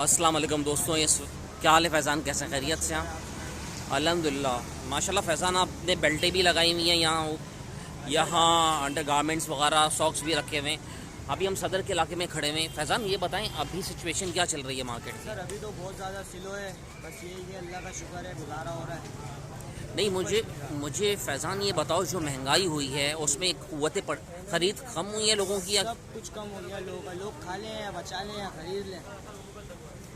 अस्सलाम वालेकुम दोस्तों, ये क्या हाल है फैज़ान, कैसे खैरियत से हैं? अल्हम्दुलिल्लाह माशाल्लाह। फैज़ान आपने बेल्टें भी लगाई हुई हैं, यहाँ अंडर गारमेंट्स वगैरह सॉक्स भी रखे हुए हैं। अभी हम सदर के इलाके में खड़े हुए हैं। फैज़ान ये बताएं अभी सिचुएशन क्या चल रही है मार्केट की? सर अभी तो बहुत ज़्यादा स्लो है, बस यही है अल्लाह का शुक्र है, गुजारा हो रहा है। नहीं, मुझे फैज़ान ये बताओ, जो महंगाई हुई है उसमें क़ुव्वत ख़रीद कम हुई है लोगों की? सब कुछ कम हो गया लोगों का। लोग खा लें या बचा लें या खरीद लें,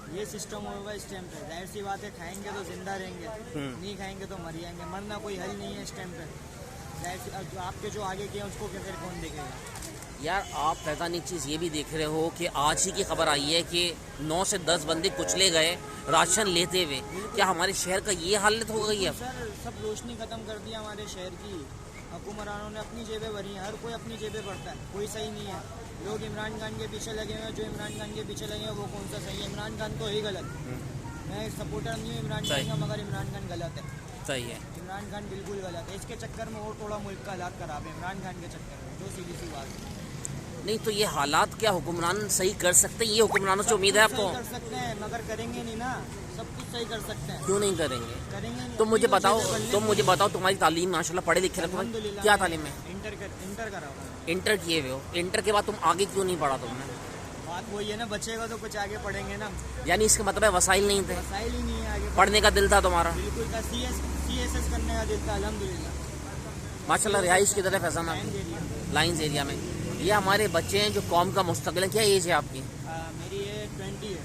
ये सिस्टम होगा इस टाइम पे। जाहिर सी बात है, खाएंगे तो जिंदा रहेंगे, नहीं खाएंगे तो मर जाएंगे। मरना कोई हल नहीं है इस टाइम पे। जाहिर सी जो आपके जो आगे किए उसको फिर कौन देखेगा? यार आप फैज़ान एक चीज़ ये भी देख रहे हो कि आज ही की खबर आई है कि 9 से 10 बंदे कुचले गए राशन लेते हुए। क्या हमारे शहर का ये हालत हो गई है? सर सब रोशनी ख़त्म कर दिया हमारे शहर की। हुक्मरानों ने अपनी जेबें भरी हैं, हर कोई अपनी जेबें भरता है, कोई सही नहीं है। लोग इमरान खान के पीछे लगे हुए हैं, जो इमरान खान के पीछे लगे हैं वो कौन सा सही है? इमरान खान तो ही गलत। मैं सपोर्टर नहीं हूँ इमरान खान का, मगर इमरान खान गलत है। सही है, इमरान खान बिल्कुल गलत है। इसके चक्कर में और थोड़ा मुल्क का हालात खराब है इमरान खान के चक्कर में, जो सीधी सी बात है। नहीं तो ये हालात क्या हुक्मरान सही कर सकते हैं? ये हुक्मरानों से उम्मीद है आपको? कर सकते हैं मगर करेंगे नहीं ना। सब कुछ सही कर सकते हैं, क्यों नहीं करेंगे? करेंगे नहीं। तुम मुझे बताओ तुम्हारी तालीम माशाल्लाह, पढ़े लिखे रखो, क्या तालीम है? इंटर करा हुआ है। इंटर किए हुए हो, इंटर के बाद तुम आगे क्यों नहीं पढ़ा तुमने? बात वही है ना, बचेगा तो कुछ आगे पढ़ेंगे ना। यानी इसका मतलब है वसाइल नहीं थे, वसाइल ही नहीं है आगे पढ़ने का दिल था तुम्हारा? बिल्कुल था। CSS करने का दिल था, अल्हम्दुलिल्लाह। माशाल्लाह। रिहाइश की तरफ फैज़ान आपकी लाइन्स एरिया में, ये हमारे बच्चे हैं जो कौम का मुस्तकबिल है। क्या एज है आपकी? मेरी ये 20 है।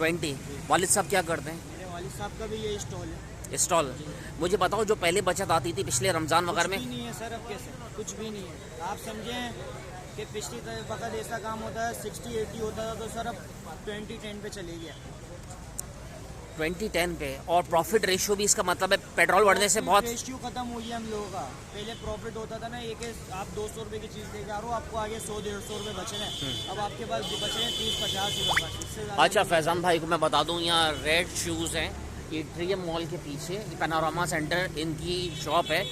20। वालिद साहब क्या करते हैं? मेरे वालिद साहब का भी ये स्टॉल है। स्टॉल। मुझे बताओ, जो पहले बचत आती थी पिछले रमज़ान वगैरह में? कुछ भी नहीं है सर, अब कैसे? कुछ भी नहीं है। आप समझें कि पिछली वक्त ऐसा काम होता है 60-80 होता था, तो सर अब 20-10 पे चले गया। 20-10 पे। और प्रॉफिट रेशियो भी, इसका मतलब है पेट्रोल बढ़ने से बहुत रेशियो खत्म हुई है हम लोगों का। पहले प्रॉफिट होता था ना, एक आप 200 रुपये की चीज़ लेके आ रहे हो, आपको आगे 100-150 रुपये बचे हैं। अब आपके पास बचे हैं 30-50 रुपये। अच्छा फैज़ान भाई को मैं बता दूं, यहाँ रेड शूज़ हैं, एट्रियम मॉल के पीछे पैनोरामा सेंटर इनकी शॉप है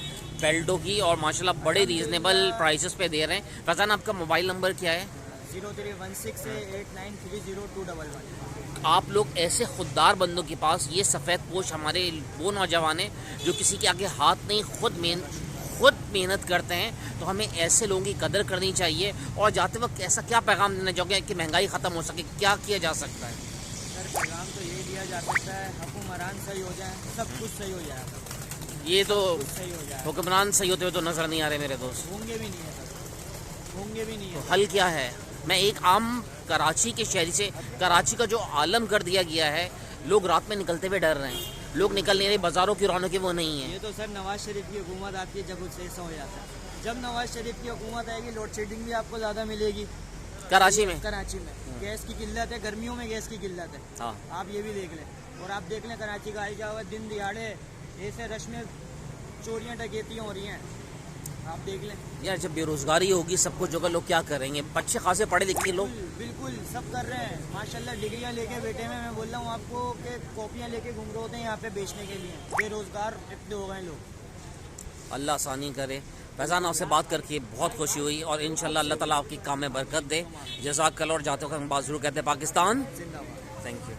बेल्टो की, और माशाल्लाह बड़े रीजनेबल प्राइसेस पे दे रहे हैं। फैज़ान आपका मोबाइल नंबर क्या है? 031689302111। आप लोग ऐसे खुददार बंदों के पास, ये सफ़ेद पोश हमारे वो नौजवान हैं जो किसी के आगे हाथ नहीं, खुद मेहनत करते हैं, तो हमें ऐसे लोगों की कदर करनी चाहिए। और जाते वक्त ऐसा क्या पैगाम देना चाहोगे कि महंगाई ख़त्म हो सके? क्या किया जा सकता है? सर पैगाम तो यही दिया जा सकता है, हुक्मरान सही हो जाए, सब कुछ सही हो जाएगा। ये तो सही हो जाए। हुक्मरान सही होते हुए तो नज़र नहीं आ रहे मेरे दोस्त। होंगे भी नहीं है सर, होंगे भी नहीं है। तो हल क्या है? मैं एक आम कराची के शहरी से, कराची का जो आलम कर दिया गया है, लोग रात में निकलते हुए डर रहे हैं, लोग निकल नहीं रहे, बाज़ारों की रौनक वो नहीं है। ये तो सर नवाज शरीफ की हुकूमत आती है जब उससे ऐसा हो जाता है। जब नवाज शरीफ की हुकूमत आएगी, लोड शेडिंग भी आपको ज़्यादा मिलेगी कराची में। गैस की किल्लत है, गर्मियों में गैस की किल्लत है। हाँ, आप ये भी देख लें। और आप देख लें कराची का हाल हुआ, दिन दिहाड़े ऐसे रश में चोरियाँ डकैतियाँ हो रही हैं, आप देख लें। यार जब बेरोजगारी होगी सब कुछ होगा, लोग क्या करेंगे? अच्छे खासे पढ़े लिखे लोग बिल्कुल सब कर रहे हैं माशाल्लाह, डिग्रियां लेके बैठे हुए। मैं बोल रहा हूँ आपको कि कॉपियाँ लेके घूम रहे होते हैं यहाँ पे बेचने के लिए। बेरोजगार इतने हो गए लोग। अल्लाह आसानी करे। फैज़ान आपसे बात करके बहुत खुशी हुई, और इंशाल्लाह अल्लाह ताला आपकी काम में बरकत दे। जज़ाकल्लाह। और जाते वक्त हम बात ज़रूर कहते हैं, पाकिस्तान जिंदाबाद। Thank you.